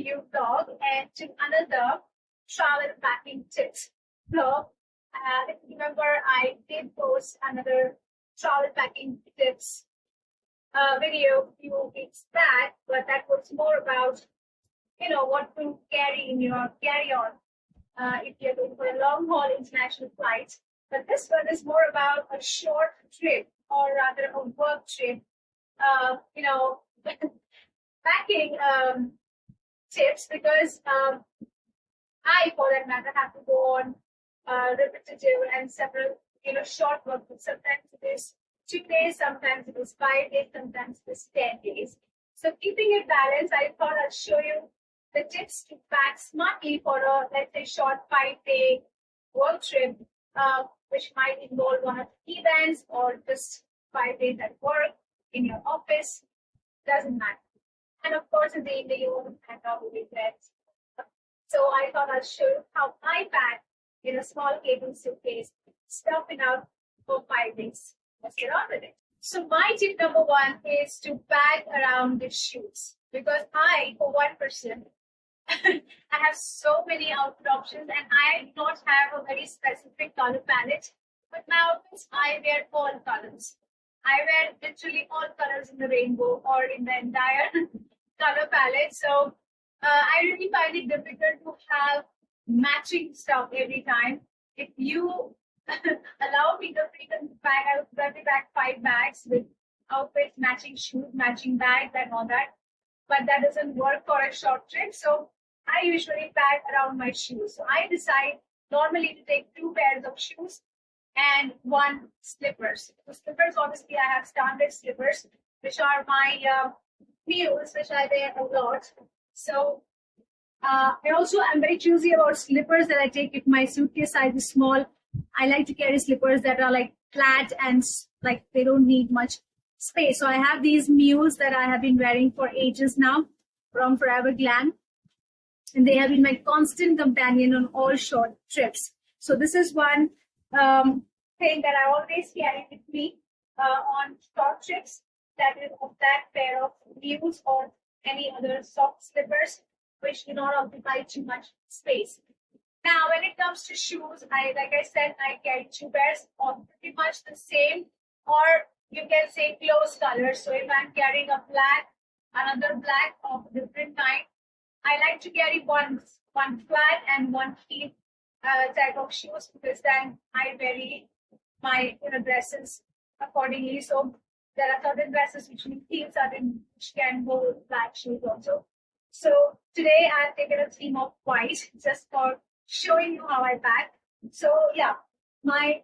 you vlog and to another travel packing tips vlog. If you remember, I did post another travel packing tips video a few weeks back, but that was more about what to carry in your carry-on if you're going for a long-haul international flight. But this one is more about a short trip, or rather a work trip. Packing tips, because I, for that matter, have to go on repetitive and several, short work. Sometimes it is 2 days, sometimes it is 5 days, sometimes it is 10 days. So keeping it balanced, I thought I'd show you the tips to pack smartly for a, let's say, short 5-day work trip, which might involve one of the events or just 5 days at work, in your office, doesn't matter. And of course, in the evening, you want to pack out the weekends. So I thought I'd show you how I pack in a small cable suitcase, stuff enough for 5 days. Let's get on with it. So my tip number 1 is to pack around with shoes, because I, for one person, I have so many outfit options, and I do not have a very specific color palette. But my outfits, I wear all colors. I wear literally all colors in the rainbow or in the entire color palette. So I really find it difficult to have matching stuff every time. If you allow me the freedom to pack, I would probably pack 5 bags with outfits, matching shoes, matching bags, and all that. But that doesn't work for a short trip. So I usually pack around my shoes. So I decide normally to take 2 pairs of shoes and 1 slippers. So slippers, obviously, I have standard slippers, which are my heels, which I wear a lot. So I also am very choosy about slippers that I take if my suitcase size is small. I like to carry slippers that are like flat and like they don't need much space. So I have these mules that I have been wearing for ages now from Forever Glam. And they have been my constant companion on all short trips. So this is one thing that I always carry with me on short trips, that is of that pair of mules or any other soft slippers which do not occupy too much space. Now, when it comes to shoes, like I said, I carry 2 pairs of pretty much the same, or you can say close colors. So if I'm carrying a black, another black of different kind, I like to carry one flat and 1 heel type of shoes, because then I vary my dresses accordingly. So there are certain dresses which need heels, certain which can go with black shoes also. So today I've taken a theme of white just for showing you how I pack. So yeah, my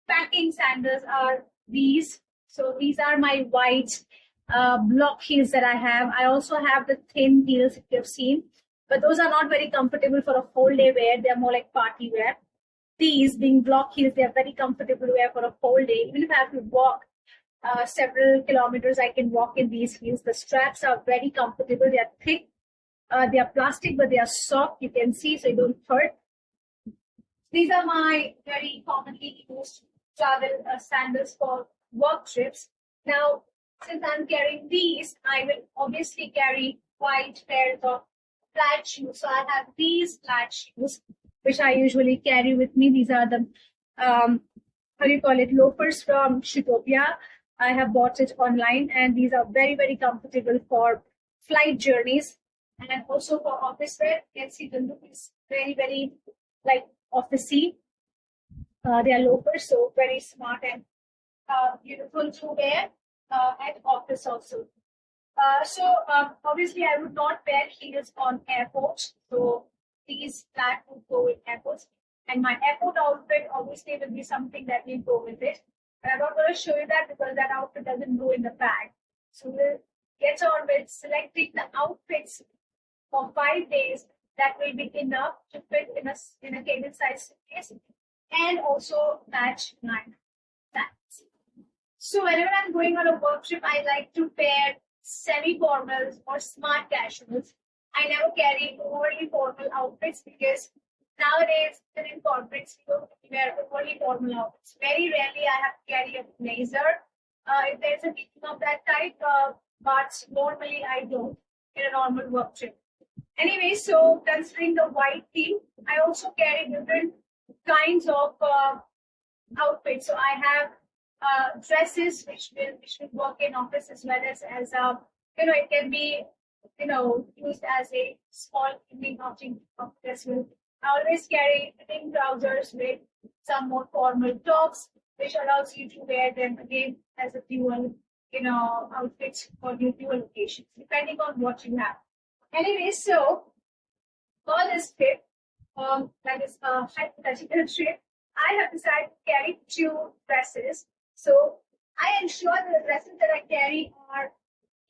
packing sandals are these. So these are my white block heels that I have. I also have the thin heels, if you've seen, but those are not very comfortable for a whole day wear. They're more like party wear. These being block heels, they're very comfortable to wear for a whole day. Even if I have to walk several kilometers, I can walk in these heels. The straps are very comfortable. They are thick. They are plastic, but they are soft. You can see, so you don't hurt. These are my very commonly used travel sandals for work trips. Now, since I'm carrying these, I will obviously carry white pairs of flat shoes. So I have these flat shoes, which I usually carry with me. These are the, loafers from Shoetopia. I have bought it online, and these are very, very comfortable for flight journeys and also for office wear. You can see the look is very, very like officey. They are loafers, so very smart and beautiful to wear at office also. Obviously I would not wear heels on airports. So these flat would go with airports. And my airport outfit obviously will be something that will go with it. But I'm not going to show you that because that outfit doesn't go in the bag. So we'll get on with selecting the outfits for 5 days that will be enough to fit in a cable size suitcase and also match my pants. So whenever I'm going on a work trip, I like to pair semi-formals or smart casuals. I never carry overly formal outfits because nowadays in corporates we don't wear overly formal outfits. Very rarely I have to carry a blazer if there's a meeting of that type, but normally I don't in a normal work trip. Anyway, so considering the white theme, I also carry different kinds of outfits. So I have dresses which will work in office as well as it can be used as a small evening outing as well. I always carry thin trousers with some more formal tops, which allows you to wear them again as a dual outfit for your dual occasions, depending on what you have. Anyway, so for this trip, that is a hypothetical trip, I have decided to carry two dresses. So I ensure that the dresses that I carry are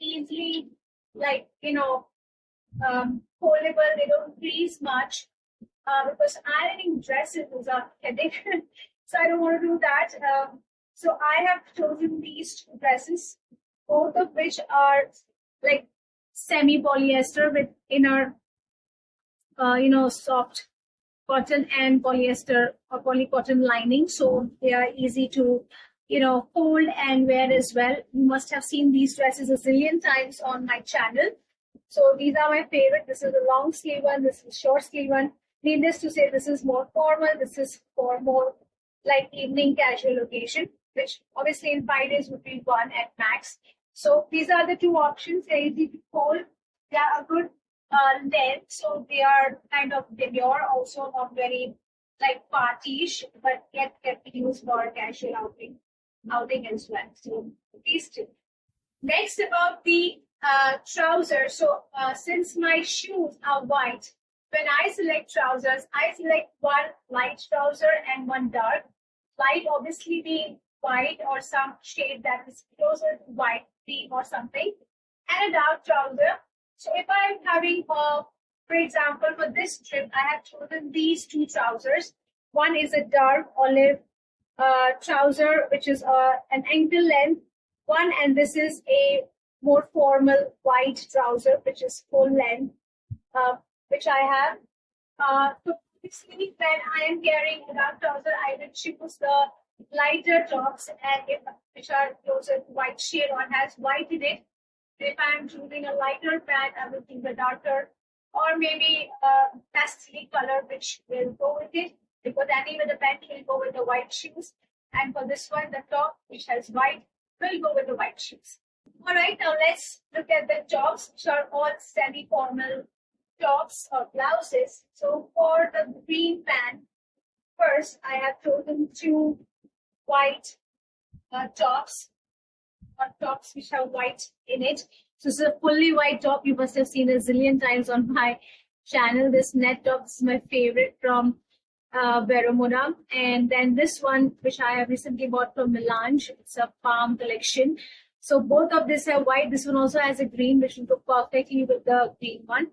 easily, foldable. They don't crease much because ironing dresses is a headache. So I don't want to do that. So I have chosen these two dresses, both of which are like semi-polyester with inner, soft cotton and polyester or polycotton lining. So they are easy to, fold and wear as well. You must have seen these dresses a zillion times on my channel. So these are my favorite. This is a long sleeve one. This is a short sleeve one. Needless to say, this is more formal. This is for more like evening casual occasion, which obviously in 5 days would be one at max. So these are the two options. They're easy to fold. They are a good length, so they are kind of demure, also not very like partyish, but yet can be used for casual outing as well. So these two. Next about the trousers. So since my shoes are white, when I select trousers, I select one light trouser and one dark. Light obviously being white or some shade that is closer to white, cream or something, and a dark trouser. So if I'm having, for example, for this trip, I have chosen these two trousers. One is a dark olive trouser, which is an ankle length one, and this is a more formal white trouser, which is full length, which I have. So obviously, when I am carrying a dark trouser, I will choose the lighter tops, and which are closer to white shade or has white in it. If I'm choosing a lighter pant, I will choose a darker or maybe a pastel color, which will go with it, because anyway the pant will go with the white shoes. And for this one, the top, which has white, will go with the white shoes. All right, now let's look at the tops, which are all semi-formal tops or blouses. So for the green pant, first I have chosen two white tops, or tops which have white in it. So this is a fully white top. You must have seen a zillion times on my channel. This net top is my favorite from Veromona. And then this one, which I have recently bought from Melange, it's a palm collection. So both of this have white. This one also has a green, which will go perfectly with the green one.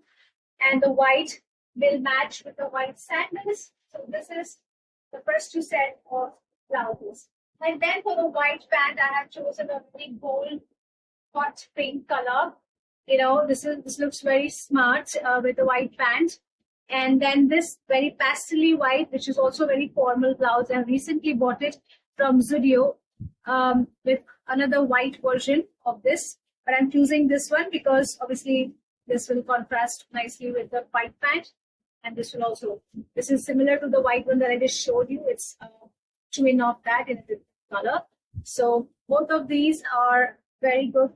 And the white will match with the white sandals. So this is the first two set of blouses. And then for the white pant, I have chosen a very bold hot pink color. This looks very smart with the white pant. And then this very pastel white, which is also very formal blouse. I recently bought it from Zudio with another white version of this. But I'm choosing this one because obviously this will contrast nicely with the white pant. And this is similar to the white one that I just showed you. It's twin of that in a different color. So both of these are very good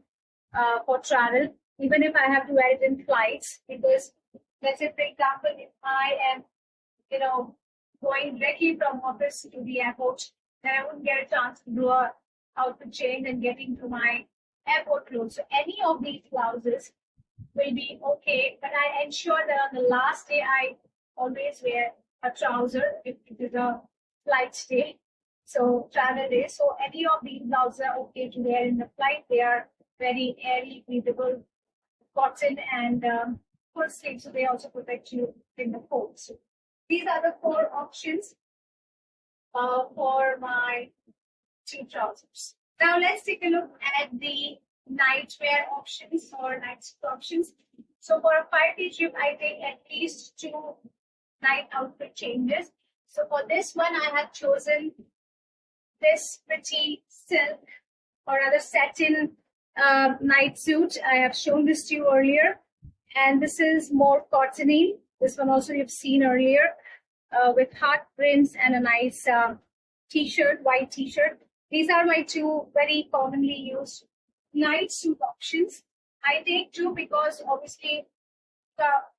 for travel, even if I have to wear it in flights, because let's say, for example, if I am, going directly from office to the airport, then I wouldn't get a chance to do a outfit change and get into my airport clothes. So any of these blouses will be okay, but I ensure that on the last day I always wear a trouser if it is a flight day. So travel day. So any of these blouses are okay to wear in the flight. They are very airy, breathable, cotton and full sleeve, so they also protect you in the cold. So these are the 4 options for my 2 trousers. Now let's take a look at the nightwear options or night suit options. So for a 5-day trip, I take at least 2 night outfit changes. So for this one, I have chosen this pretty silk or rather satin night suit. I have shown this to you earlier. And this is more cottony. This one also you've seen earlier with heart prints and a nice t-shirt, white t-shirt. These are my two very commonly used night suit options. I take two because obviously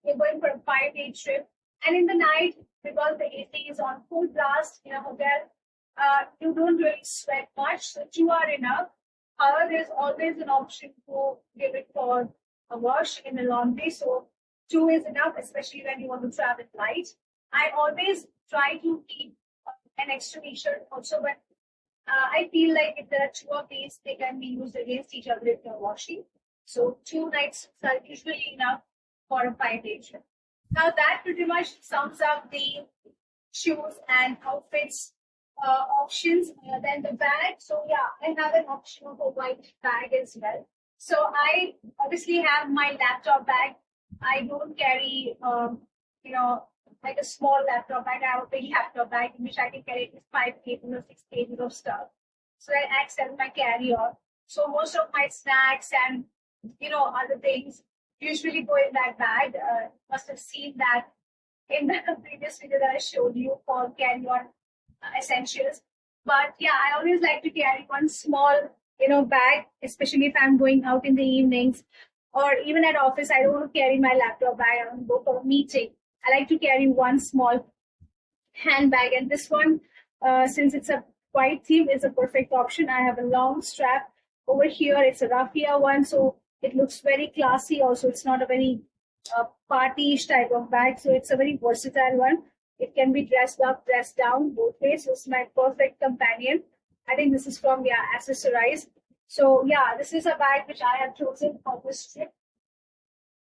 you're going for a 5-day trip, and in the night, because the AC is on full blast in a hotel, you don't really sweat much, so two are enough. However, there's always an option to give it for a wash in the laundry, so two is enough, especially when you want to travel light. I always try to keep an extra t-shirt also, but I feel like if there are two of these, they can be used against each other if you're washing. So two night suits are usually enough for a 5-day trip. Now that pretty much sums up the shoes and outfits options. Then the bag. So yeah, I have an option of a white bag as well. So I obviously have my laptop bag. I don't carry, like a small laptop bag. I have a big laptop bag in which I can carry 5 kg or 6 kg of stuff. So that acts as my carry-on. So most of my snacks and other things usually go in that bag. Must have seen that in the previous video that I showed you for carry-on essentials. But yeah, I always like to carry one small, bag, especially if I'm going out in the evenings or even at office. I don't want to carry my laptop bag. I want to go for a meeting. I like to carry one small handbag, and this one, since it's a white theme, is a perfect option. I have a long strap over here. It's a raffia one, so it looks very classy. Also, it's not a very party-ish type of bag, so it's a very versatile one. It can be dressed up, dressed down, both ways. So it's my perfect companion. I think this is from Accessorize. So yeah, this is a bag which I have chosen for this trip.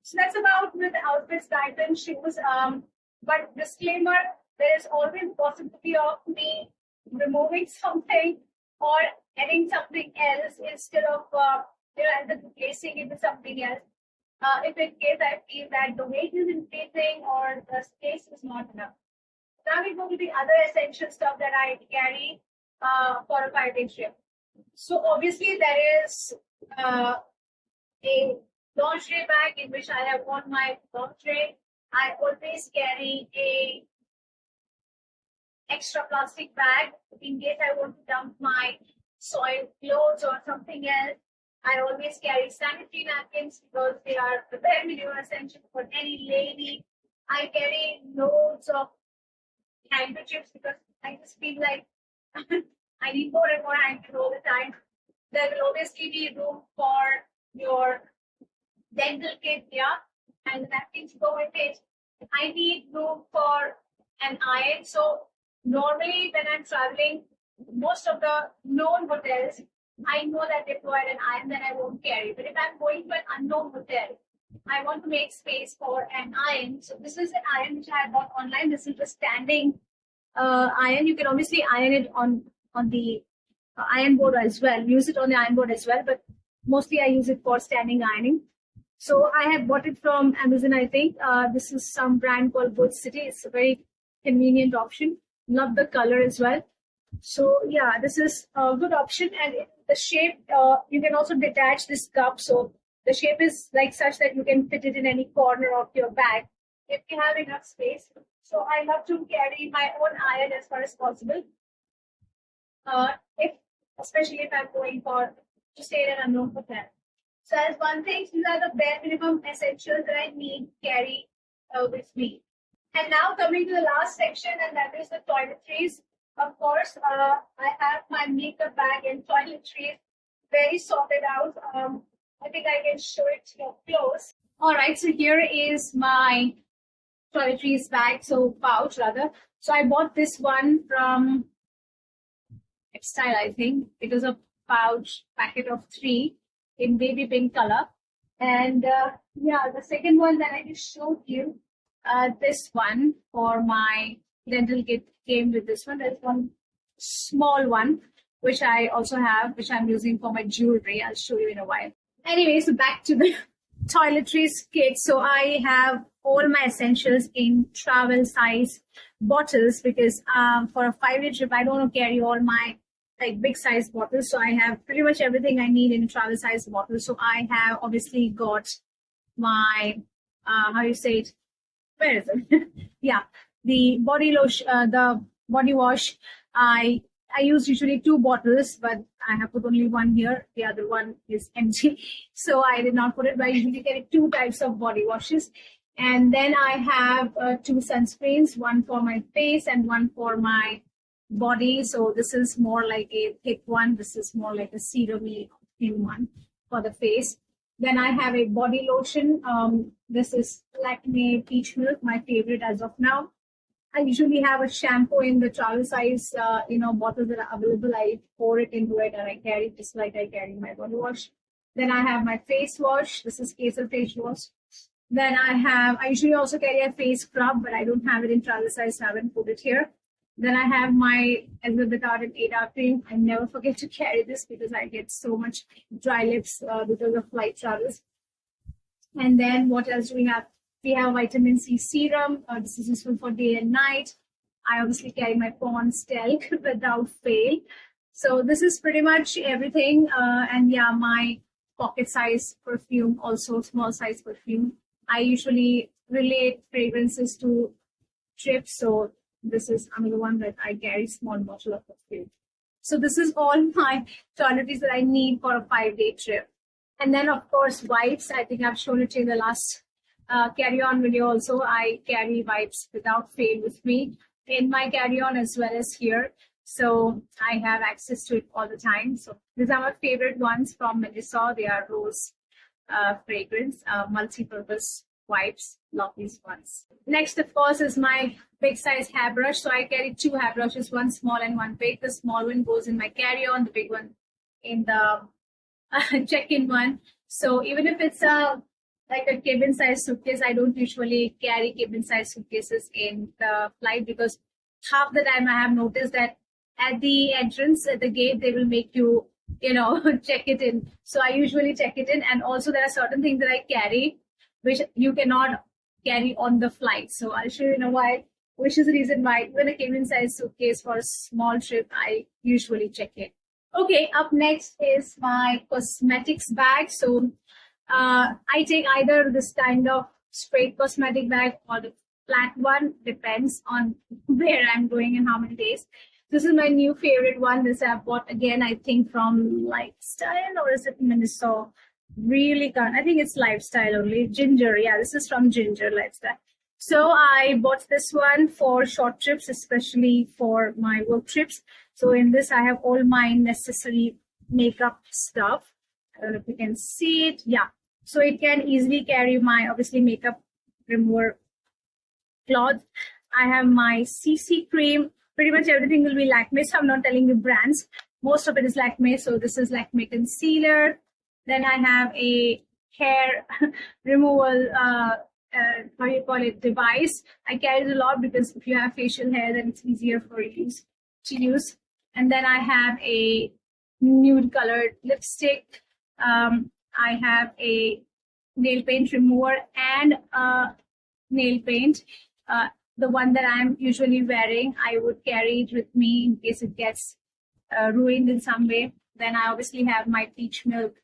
So that's about with outfits, bags, and shoes. But disclaimer, there is always possibility of me removing something or adding something else instead of and replacing it with something else. If in case I feel that the weight is increasing or the space is not enough. Now we go to the other essential stuff that I carry for a 5-day trip. So obviously there is a lingerie bag in which I have worn my lingerie. I always carry a extra plastic bag in case I want to dump my soiled clothes or something else. I always carry sanitary napkins because they are the bare minimum essential for any lady. I carry loads of handkerchiefs because I just feel like I need more and more handkerchiefs all the time. There will obviously be room for your dental kit, and the napkins go with it. I need room for an iron. So normally when I'm traveling, most of the known hotels, I know that they provide an iron that I won't carry. But if I'm going to an unknown hotel, I want to make space for an iron. So this is an iron which I bought online. This is a standing iron. You can obviously iron it on the iron board as well. Use it on the iron board as well. But mostly I use it for standing ironing. So I have bought it from Amazon, I think. This is some brand called Good City. It's a very convenient option. Love the color as well. So yeah, this is a good option. And the shape, you can also detach this cup. So the shape is like such that you can fit it in any corner of your bag if you have enough space. So I love to carry my own iron as far as possible. Especially if I'm going to stay in an unknown hotel. So as one thing, these are the bare minimum essentials that I need to carry with me. And now coming to the last section, and that is the toiletries. Of course, I have my makeup bag and toiletries very sorted out. I think I can show it to you close. All right, so here is my toiletries bag, so pouch rather. So I bought this one from Style, I think. It was a pouch packet of 3 in baby pink color. And yeah, the second one that I just showed you, this one for my dental kit came with this one. There's one small one which I also have, which I'm using for my jewelry. I'll show you in a while. Anyway, so back to the toiletries kit. So I have all my essentials in travel size bottles because for a 5-day trip, I don't want to carry all my big size bottles. So I have pretty much everything I need in a travel size bottle. So I have obviously got my how you say it? Where is it? Yeah, the body lotion, the body wash. I use usually 2 bottles, but I have put only one here. The other one is empty, so I did not put it. But I usually carry 2 types of body washes, and then I have 2 sunscreens, one for my face and one for my body. So this is more like a thick one. This is more like a serum-y thin one for the face. Then I have a body lotion. This is Lakme Peach Milk, my favorite as of now. I usually have a shampoo in the travel size, bottles that are available. I pour it into it and I carry it just like I carry my body wash. Then I have my face wash. This is Kesar face wash. Then I usually also carry a face scrub, but I don't have it in travel size, so I haven't put it here. Then I have my Elizabeth Arden 8-hour cream. I never forget to carry this because I get so much dry lips because of flight travels. And then what else do we have? We have vitamin C serum. This is useful for day and night. I obviously carry my Pond's talc without fail. So this is pretty much everything. And yeah, my pocket size perfume, also small size perfume. I usually relate fragrances to trips. So this is another one that I carry, small bottle of perfume. So this is all my toiletries that I need for a 5-day trip. And then of course wipes. I think I've shown it in the last carry-on video also. I carry wipes without fail with me in my carry-on as well as here. So I have access to it all the time. So these are my favorite ones from Melissa. They are rose fragrance, multi-purpose wipes. Love these ones. Next, of course, is my big size hairbrush. So I carry 2 hairbrushes, one small and one big. The small one goes in my carry-on, the big one in the check-in one. So even if it's like a cabin size suitcase, I don't usually carry cabin size suitcases in the flight because half the time I have noticed that at the entrance, at the gate, they will make you, check it in. So I usually check it in. And also there are certain things that I carry which you cannot carry on the flight. So I'll show you in a while, which is the reason why even a cabin size suitcase for a small trip, I usually check it. Okay, up next is my cosmetics bag. So I take either this kind of straight cosmetic bag or the flat one, depends on where I'm going and how many days. This is my new favorite one. This I bought again, I think from Lifestyle, or is it Minnesota? Really can't. I think it's Lifestyle only. Ginger, yeah, this is from Ginger Lifestyle. So I bought this one for short trips, especially for my work trips. So in this, I have all my necessary makeup stuff. I don't know if you can see it. Yeah. So it can easily carry my, obviously, makeup remover cloth. I have my CC cream. Pretty much everything will be Lakme. So I'm not telling you brands. Most of it is Lakme. So this is Lakme concealer. Then I have a hair removal, how you call it, device. I carry it a lot because if you have facial hair, then it's easier for you to use. And then I have a nude colored lipstick. I have a nail paint remover and nail paint. The one that I'm usually wearing, I would carry it with me in case it gets ruined in some way. Then I obviously have my peach milk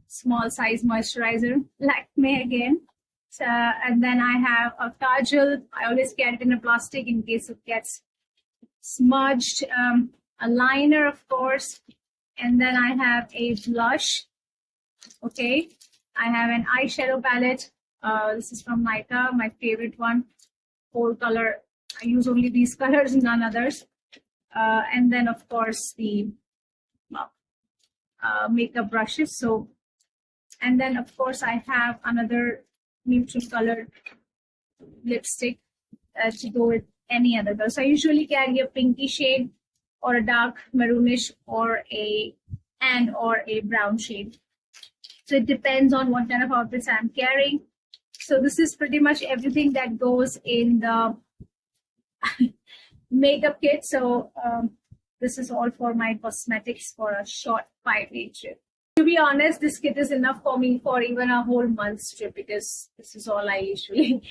small size moisturizer, Lakme again. So, and then I have a kajal. I always carry it in a plastic in case it gets smudged. A liner, of course. And then I have a blush. Okay. I have an eyeshadow palette. This is from Nykaa, my favorite one. 4 color. I use only these colors, none others. And then, of course, the makeup brushes. So, and then, of course, I have another neutral colored lipstick to go with any other color. So I usually carry a pinky shade or a dark maroonish or a brown shade. So it depends on what kind of outfits I'm carrying. So this is pretty much everything that goes in the makeup kit. So this is all for my cosmetics for a short 5-day trip. To be honest, this kit is enough for me for even a whole month's trip because this is all I usually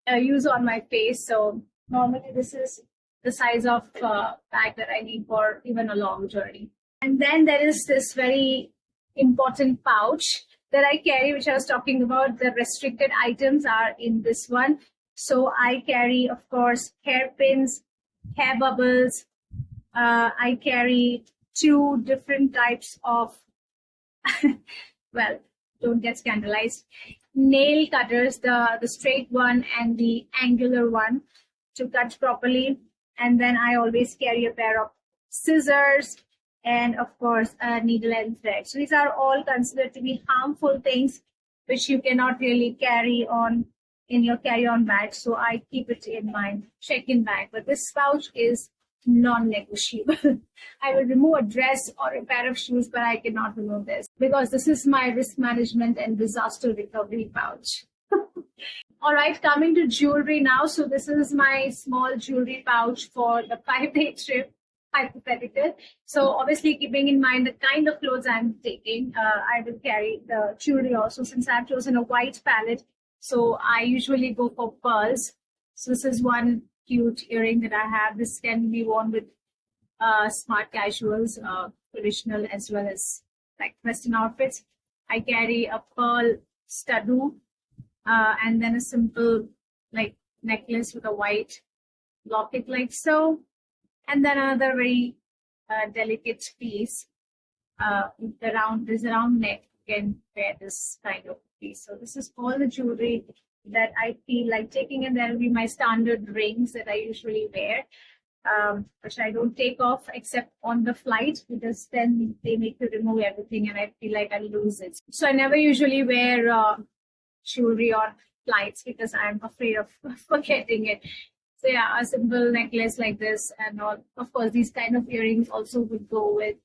use on my face. So normally this is the size of bag that I need for even a long journey. And then there is this very important pouch. that I carry, which I was talking about, the restricted items are in this one. So I carry, of course, hairpins, hair bubbles. I carry 2 different types of, well, don't get scandalized, nail cutters, the straight one and the angular one to cut properly. And then I always carry a pair of scissors and, of course, a needle and thread. So these are all considered to be harmful things which you cannot really carry on in your carry-on bag. So I keep it in my check-in bag. But this pouch is non-negotiable. I will remove a dress or a pair of shoes, but I cannot remove this because this is my risk management and disaster recovery pouch. All right, coming to jewelry now. So this is my small jewelry pouch for the 5-day trip, hypothetical. So obviously keeping in mind the kind of clothes I'm taking, I will carry the jewelry also, since I've chosen a white palette. So I usually go for pearls. So this is one cute earring that I have. This can be worn with smart casuals, traditional as well as like Western outfits. I carry a pearl stud and then a simple like necklace with a white locket like so, and then another very delicate piece with the round neck. You can wear this kind of piece. So this is all the jewelry that I feel like taking, and there will be my standard rings that I usually wear, which I don't take off except on the flight, because then they make you remove everything and I feel like I'll lose it. So I never usually wear jewelry on flights because I'm afraid of forgetting it. So yeah, a simple necklace like this, and all. Of course, these kind of earrings also would go with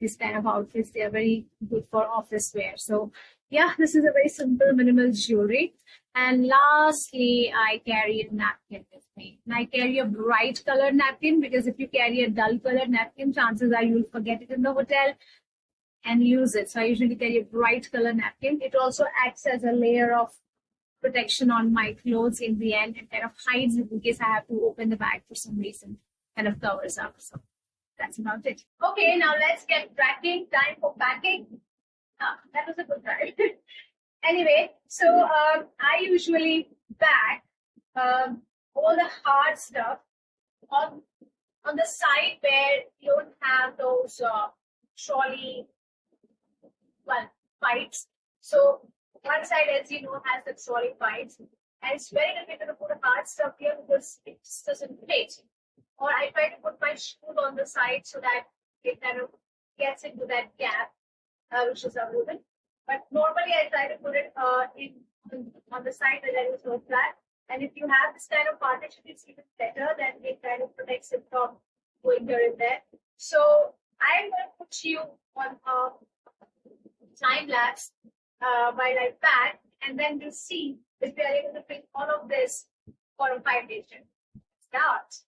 this kind of outfits. They are very good for office wear. So yeah, this is a very simple, minimal jewelry. And lastly, I carry a napkin with me. And I carry a bright colored napkin because if you carry a dull colored napkin, chances are you'll forget it in the hotel and use it. So I usually carry a bright color napkin. It also acts as a layer of protection on my clothes in the end, and kind of hides it in case I have to open the bag for some reason, kind of covers up. So that's about it. Okay, now let's get cracking. Time for packing. That was a good time. Anyway, so I usually pack all the hard stuff on the side where you don't have those trolley pipes. So one side, as you know, has the trolley pipes, and it's very difficult to put a hard stuff here because it just doesn't fit. Or I try to put my shoe on the side so that it kind of gets into that gap, which is available. But normally I try to put it on the side where there is no flat. And if you have this kind of partition, it's even better. Then it kind of protects it from going here and there. So I'm going to put you on a time lapse while I pack, and then we'll see if we are able to fit all of this for a 5-day trip. Start.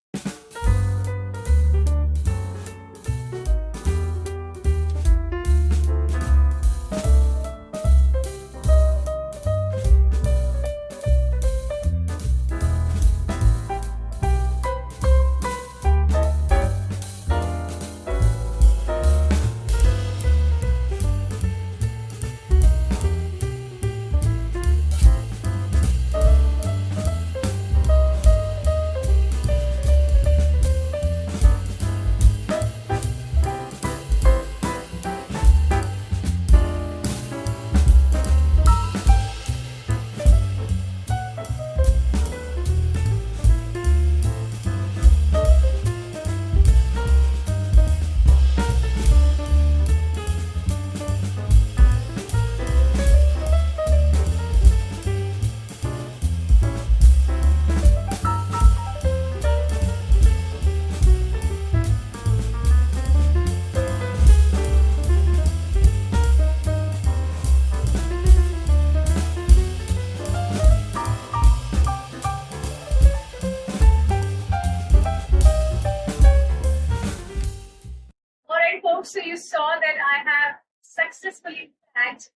So you saw that I have successfully packed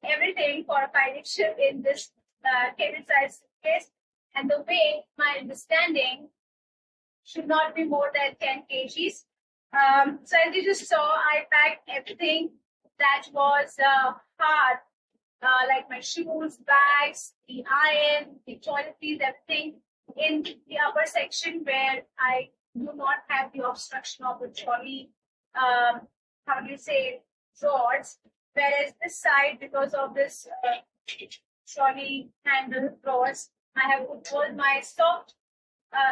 everything for a pilot trip in this cabin-sized suitcase, and the weight, my understanding, should not be more than 10 kgs. So as you just saw, I packed everything that was hard like my shoes, bags, the iron, the toiletries, everything in the upper section where I do not have the obstruction of the trolley, how do you say, drawers. Whereas this side, because of this trolley handle drawers, I have put all my soft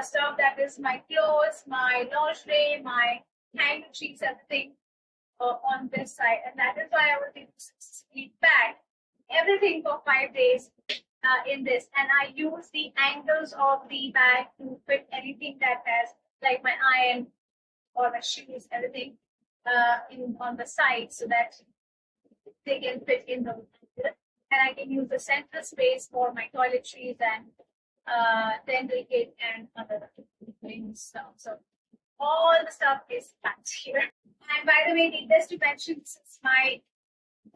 stuff, that is my clothes, my lingerie, my handkerchiefs, everything on this side. And that is why I was able to successfully pack everything for 5 days in this. And I use the angles of the bag to fit anything that has, like my iron or my shoes, everything on the side, so that they can fit in the angle. And I can use the central space for my toiletries and dental kit and other things. So all the stuff is packed here. And by the way, needless to mention, this is my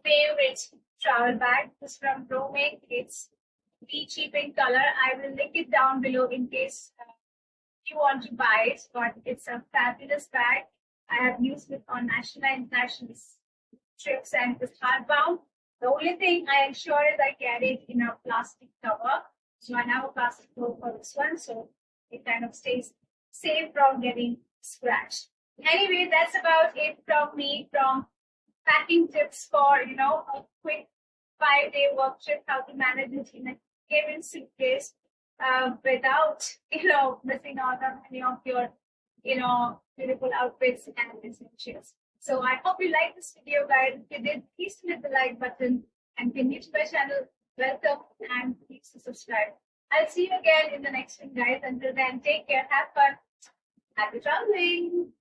favorite travel bag. This is from Roaming. It's peachy pink color. I will link it down below in case you want to buy it. But it's a fabulous bag. I have used it on national and international trips, and it's hardbound. The only thing I ensure is I carry it in a plastic cover. So I have a plastic cover for this one, so it kind of stays safe from getting scratched. Anyway, that's about it from me, from packing tips for, a quick 5-day work trip, how to manage it in a given suitcase without, missing out on any of your, beautiful outfits and essentials. So I hope you liked this video, guys. If you did, please hit the like button, and if you're new to my channel, welcome, and please subscribe. I'll see you again in the next one, guys. Until then, take care, have fun, happy traveling.